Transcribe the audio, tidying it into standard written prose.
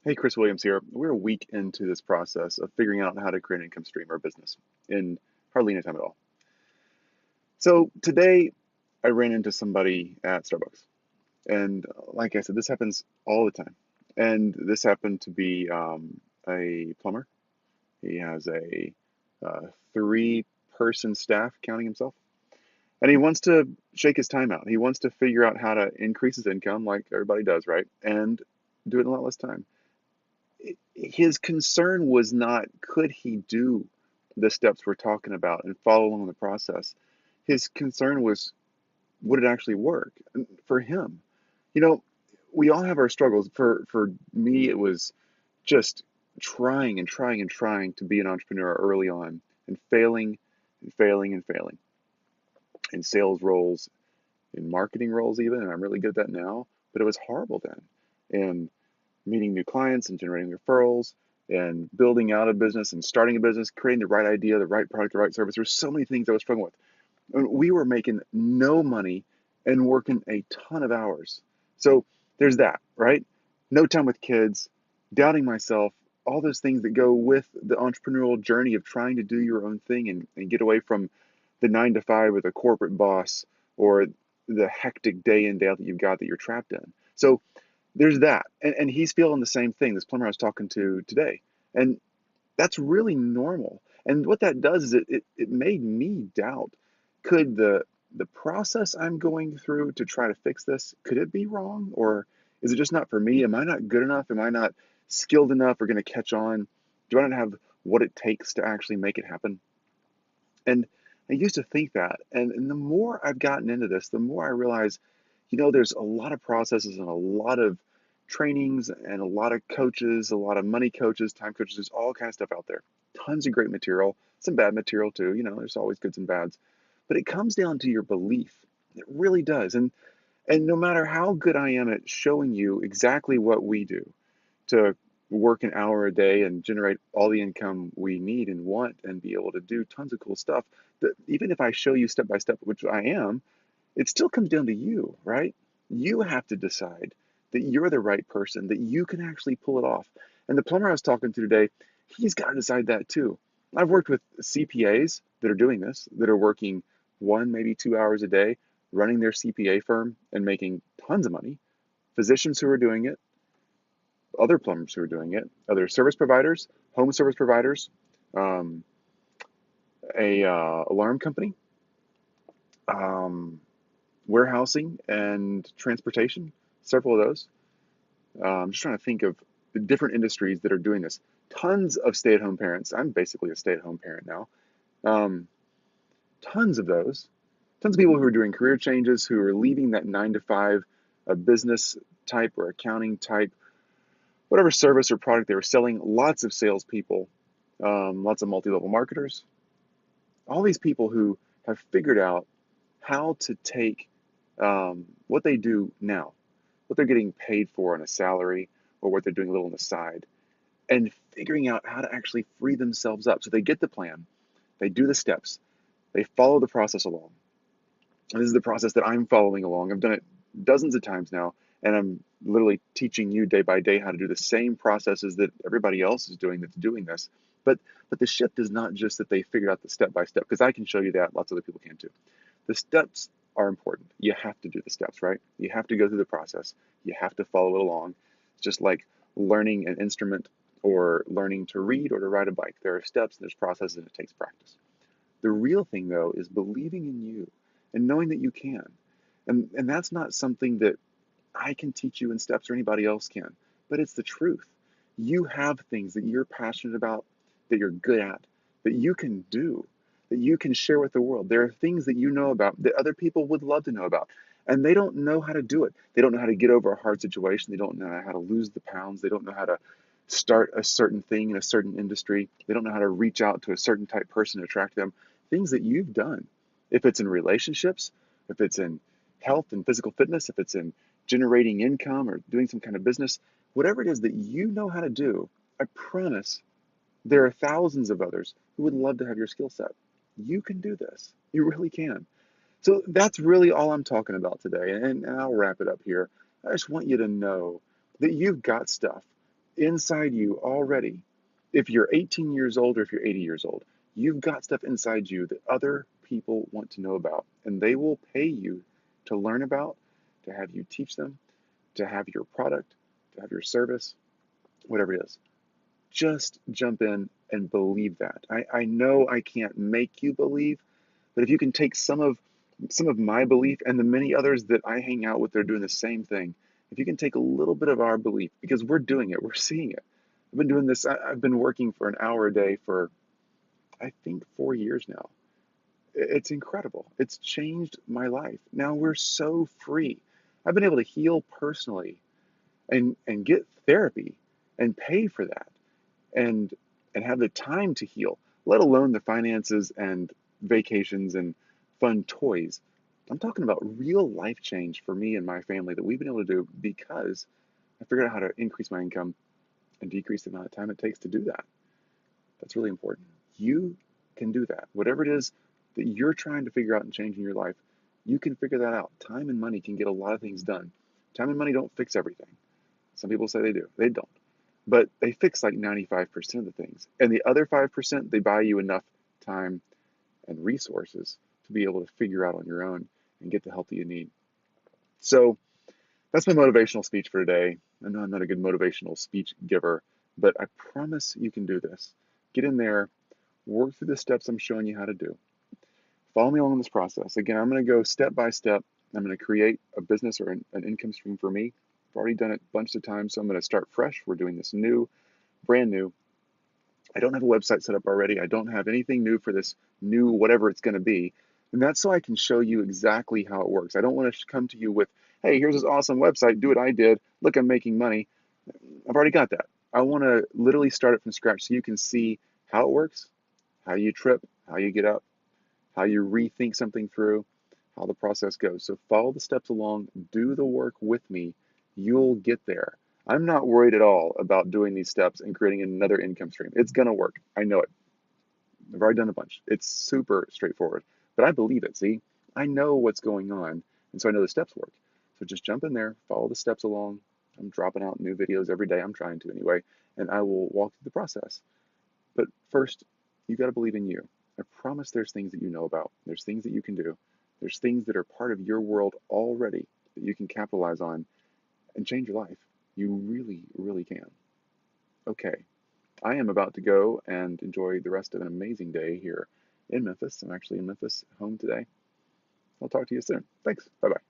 Hey, Chris Williams here. We're a week into this process of figuring out how to create an income stream or business in hardly any time at all. So today I ran into somebody at Starbucks. And like I said, this happens all the time. And this happened to be a plumber. He has a three-person staff, counting himself. And he wants to shake his time out. He wants to figure out how to increase his income like everybody does, right? And do it in a lot less time. His concern was not could he do the steps we're talking about and follow along the process. His concern was would it actually work for him? You know, we all have our struggles. For me, it was just trying and trying and trying to be an entrepreneur early on and failing and failing and failing in sales roles, in marketing roles even, and I'm really good at that now, but it was horrible then. And meeting new clients and generating referrals and building out a business and starting a business, creating the right idea, the right product, the right service. There's so many things I was struggling with. And we were making no money and working a ton of hours. So there's that, right? No time with kids, doubting myself, all those things that go with the entrepreneurial journey of trying to do your own thing and get away from the 9 to 5 with a corporate boss or the hectic day in, day out that you've got that you're trapped in. So there's that. And he's feeling the same thing, this plumber I was talking to today. And that's really normal. And what that does is it made me doubt, could the process I'm going through to try to fix this, could it be wrong? Or is it just not for me? Am I not good enough? Am I not skilled enough or going to catch on? Do I not have what it takes to actually make it happen? And I used to think that. And the more I've gotten into this, the more I realize, there's a lot of processes and a lot of trainings and a lot of coaches, a lot of money coaches, time coaches, there's all kinds of stuff out there. Tons of great material, some bad material too. There's always goods and bads. But it comes down to your belief. It really does. And no matter how good I am at showing you exactly what we do to work an hour a day and generate all the income we need and want and be able to do tons of cool stuff, that even if I show you step by step, which I am, it still comes down to you, right? You have to decide that you're the right person, that you can actually pull it off. And the plumber I was talking to today, he's got to decide that too. I've worked with CPAs that are doing this, that are working 1, maybe 2 hours a day, running their CPA firm and making tons of money, physicians who are doing it, other plumbers who are doing it, other service providers, home service providers, um, a alarm company, um, warehousing and transportation, several of those. I'm just trying to think of the different industries that are doing this. Tons of stay-at-home parents. I'm basically a stay-at-home parent now. Um, Tons of those. Tons of people who are doing career changes, who are leaving that 9 to 5, a business type or accounting type, whatever service or product they were selling. Lots of salespeople, lots of multi-level marketers. All these people who have figured out how to take what they do now, what they're getting paid for on a salary, or what they're doing a little on the side, and figuring out how to actually free themselves up. So they get the plan, they do the steps, they follow the process along. And this is the process that I'm following along. I've done it dozens of times now, and I'm literally teaching you day by day how to do the same processes that everybody else is doing that's doing this. But the shift is not just that they figured out the step by step, because I can show you that, lots of other people can too. The steps are important. You have to do the steps, right? You have to go through the process. You have to follow it along. It's just like learning an instrument or learning to read or to ride a bike. There are steps, there's processes, and it takes practice. The real thing, though, is believing in you and knowing that you can. And that's not something that I can teach you in steps or anybody else can, but it's the truth. You have things that you're passionate about, that you're good at, that you can do, that you can share with the world. There are things that you know about that other people would love to know about, and they don't know how to do it. They don't know how to get over a hard situation. They don't know how to lose the pounds. They don't know how to start a certain thing in a certain industry. They don't know how to reach out to a certain type person to attract them. Things that you've done. If it's in relationships, if it's in health and physical fitness, if it's in generating income or doing some kind of business, whatever it is that you know how to do, I promise there are thousands of others who would love to have your skill set. You can do this. You really can. So that's really all I'm talking about today. And I'll wrap it up here. I just want you to know that you've got stuff. inside you already. If you're 18 years old or if you're 80 years old, you've got stuff inside you that other people want to know about, and they will pay you to learn about, to have you teach them, to have your product, to have your service, whatever it is. Just jump in and believe that. I know I can't make you believe, but if you can take some of my belief and the many others that I hang out with, they're doing the same thing. If you can take a little bit of our belief, because we're doing it, we're seeing it. I've been doing this. I've been working for an hour a day for I think 4 years now. It's incredible. It's changed my life. Now we're so free. I've been able to heal personally and get therapy and pay for that and and have the time to heal, let alone the finances and vacations and fun toys. I'm talking about real life change for me and my family that we've been able to do because I figured out how to increase my income and decrease the amount of time it takes to do that. That's really important. You can do that. Whatever it is that you're trying to figure out and change in your life, you can figure that out. Time and money can get a lot of things done. Time and money don't fix everything. Some people say they do. They don't. But they fix like 95% of the things. And the other 5%, they buy you enough time and resources to be able to figure out on your own and get the help that you need. So that's my motivational speech for today. I know I'm not a good motivational speech giver, but I promise you can do this. Get in there, work through the steps I'm showing you how to do. Follow me along in this process. Again, I'm going to go step by step. I'm going to create a business or an income stream for me. I've already done it a bunch of times, so I'm going to start fresh. We're doing this new, brand new. I don't have a website set up already. I don't have anything new for this new whatever it's going to be. And that's so I can show you exactly how it works. I don't want to come to you with, hey, here's this awesome website. Do what I did. Look, I'm making money. I've already got that. I want to literally start it from scratch so you can see how it works, how you trip, how you get up, how you rethink something through, how the process goes. So follow the steps along, do the work with me. You'll get there. I'm not worried at all about doing these steps and creating another income stream. It's going to work. I know it. I've already done a bunch. It's super straightforward, but I believe it. See, I know what's going on, and so I know the steps work. So just jump in there, follow the steps along. I'm dropping out new videos every day. I'm trying to anyway, and I will walk through the process. But first, you got to believe in you. I promise there's things that you know about. There's things that you can do. There's things that are part of your world already that you can capitalize on and change your life. You really, really can. Okay, I am about to go and enjoy the rest of an amazing day here in Memphis. I'm actually in Memphis, home today. I'll talk to you soon. Thanks. Bye bye.